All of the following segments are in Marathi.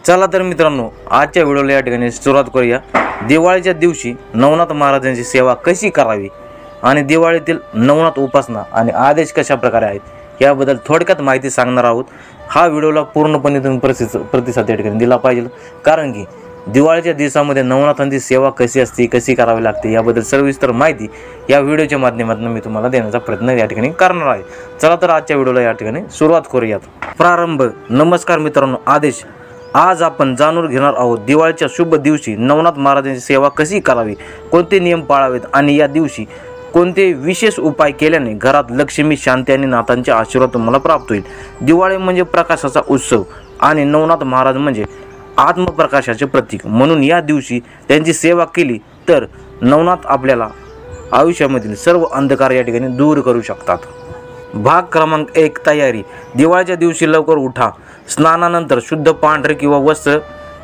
चला तर मित्रांनो, आजच्या व्हिडिओला या ठिकाणी सुरुवात करूया। दिवाळीच्या दिवशी नवनाथ महाराजांची सेवा कशी करावी आणि दिवाळीतील नवनाथ उपासना आणि आदेश कशा प्रकारे आहेत याबद्दल थोडक्यात माहिती सांगणार आहोत। हा व्हिडिओला पूर्णपणे तुम्ही प्रतिसाद या ठिकाणी दिला पाहिजे, कारण की दिवाळीच्या दिवसामध्ये नवनाथांची सेवा कशी असते, कशी करावी लागते याबद्दल सविस्तर माहिती या व्हिडिओच्या माध्यमातून मी तुम्हाला देण्याचा प्रयत्न या ठिकाणी करणार आहे। चला तर आजच्या व्हिडिओला या ठिकाणी सुरुवात करूयात। प्रारंभ। नमस्कार मित्रांनो, आदेश। आज आपण जाणून घेणार आहोत दिवाळीच्या शुभ दिवशी नवनाथ महाराजांची सेवा कशी करावी, कोणते नियम पाळावेत आणि या दिवशी कोणते विशेष उपाय केल्याने घरात लक्ष्मी, शांती आणि नाथांचे आशीर्वाद तुम्हाला प्राप्त होईल। दिवाळी म्हणजे प्रकाशाचा उत्सव आणि नवनाथ महाराज म्हणजे आत्मप्रकाशाचे प्रतीक, म्हणून या दिवशी त्यांची सेवा केली तर नवनाथ आपल्याला आयुष्यामधील सर्व अंधकार या ठिकाणी दूर करू शकतात। भाग क्रमांक 1, तयारी। दिवाळीच्या दिवशी लवकर उठा, स्नानानंतर शुद्ध पांढरे किंवा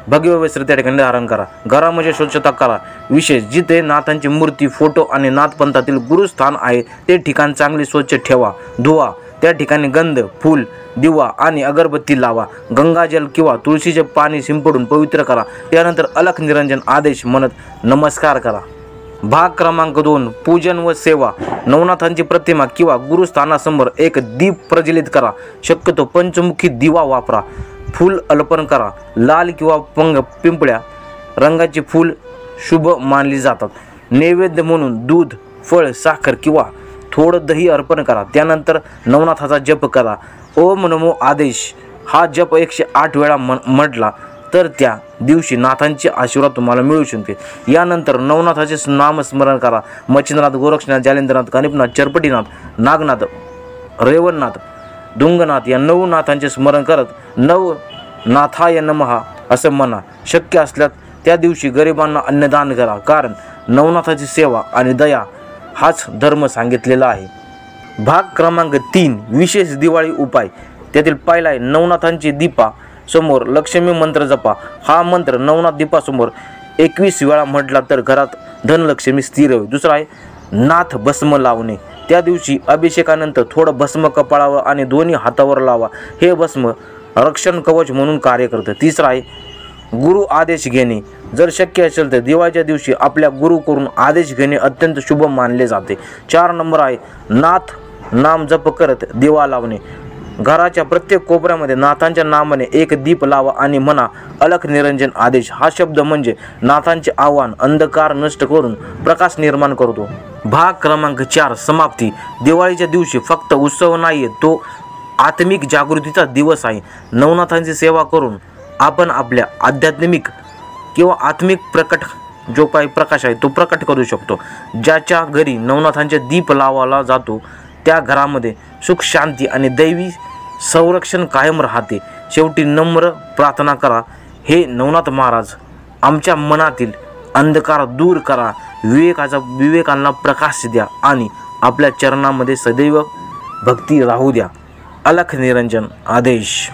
भगवे वस्त्र त्या ठिकाणी धारण करा। घरामध्ये स्वच्छता करा, विशेष जिथे नाथांची मूर्ती, फोटो आणि नाथपंथातील गुरुस्थान आहे ते ठिकाण चांगले स्वच्छ ठेवा, धुवा। त्या ठिकाणी गंध, फूल, दिवा आणि अगरबत्ती लावा। गंगाजल किंवा तुळशीचे पाणी शिंपडून पवित्र करा। त्यानंतर अलख निरंजन आदेश म्हणत नमस्कार करा। भाग क्रमांक 2, पूजन व सेवा। नवनाथांची प्रतिमा किंवा गुरुस्थानासमोर एक दीप प्रज्वलित करा, शक्यतो पंचमुखी दिवा वापरा। फूल अर्पण करा, लाल किंवा पिंपळ्या रंगाची फूल शुभ मानली जातात। नैवेद्य म्हणून दूध, फळ, साखर किंवा थोडं दही अर्पण करा। त्यानंतर नवनाथाचा जप करा। ओम नमो आदेश हा जप 108 वेळा म्हटला तर त्या दिवशी नाथांचे आशीर्वाद तुम्हाला मिळू शकते। यानंतर नवनाथाचे नामस्मरण करा। मच्छिंद्रनाथ, गोरक्षनाथ, जालेंद्रनाथ, गणपनाथ, चरपटीनाथ, नागनाथ, रेवणनाथ, डुंगनाथ या 9 नाथांचे स्मरण करत नवनाथाय नमः असं म्हणा। शक्य असल्यास त्या दिवशी गरिबांना अन्नदान करा, कारण नवनाथाची सेवा आणि दया हाच धर्म सांगितलेला आहे। भाग क्रमांक 3, विशेष दिवाळी उपाय। त्यातील पहिला आहे नवनाथांची दीपा समोर लक्ष्मी मंत्र जपा। हा मंत्र नवनाथ दीपासमोर 21 वेळा म्हटला तर घरात धनलक्ष्मी स्थिर होईल। दुसरा आहे नाथ भस्म लावणे। त्या दिवशी अभिषेकानंतर थोडं भस्म कपाळावर आणि दोन्ही हातावर लावा, हे भस्म रक्षण कवच म्हणून कार्य करते। तिसरा आहे गुरु आदेश घेणे। जर शक्य असेल तर दिवाळीच्या दिवशी आपल्या गुरुकडून आदेश घेणे अत्यंत शुभ मानले जाते। 4 नंबर आहे नाथ नाम जप करत दिवा लावणे। घराच्या प्रत्येक कोपऱ्यामध्ये नाथांच्या नामाने एक दीप लावा आणि म्हणा अलख निरंजन आदेश। हा शब्द म्हणजे नाथांचे आव्हान अंधकार नष्ट करून प्रकाश निर्माण करतो। भाग क्रमांक 4, समाप्ती। दिवाळीच्या दिवशी फक्त उत्सव नाही, तो आत्मिक जागृतीचा दिवस आहे। नवनाथांची सेवा करून आपण आपल्या आध्यात्मिक किंवा आत्मिक जो काही प्रकाश आहे तो प्रकट करू शकतो। ज्याच्या घरी नवनाथांचे दीप लावला जातो त्या घरामध्ये सुख, शांती आणि दैवी संरक्षण कायम राहते। शेवटी नम्र प्रार्थना करा, हे नवनाथ महाराज आमच्या मनातील अंधकार दूर करा, विवेकांना प्रकाश द्या आणि आपल्या चरणामध्ये सदैव भक्ती राहू द्या। अलख निरंजन आदेश।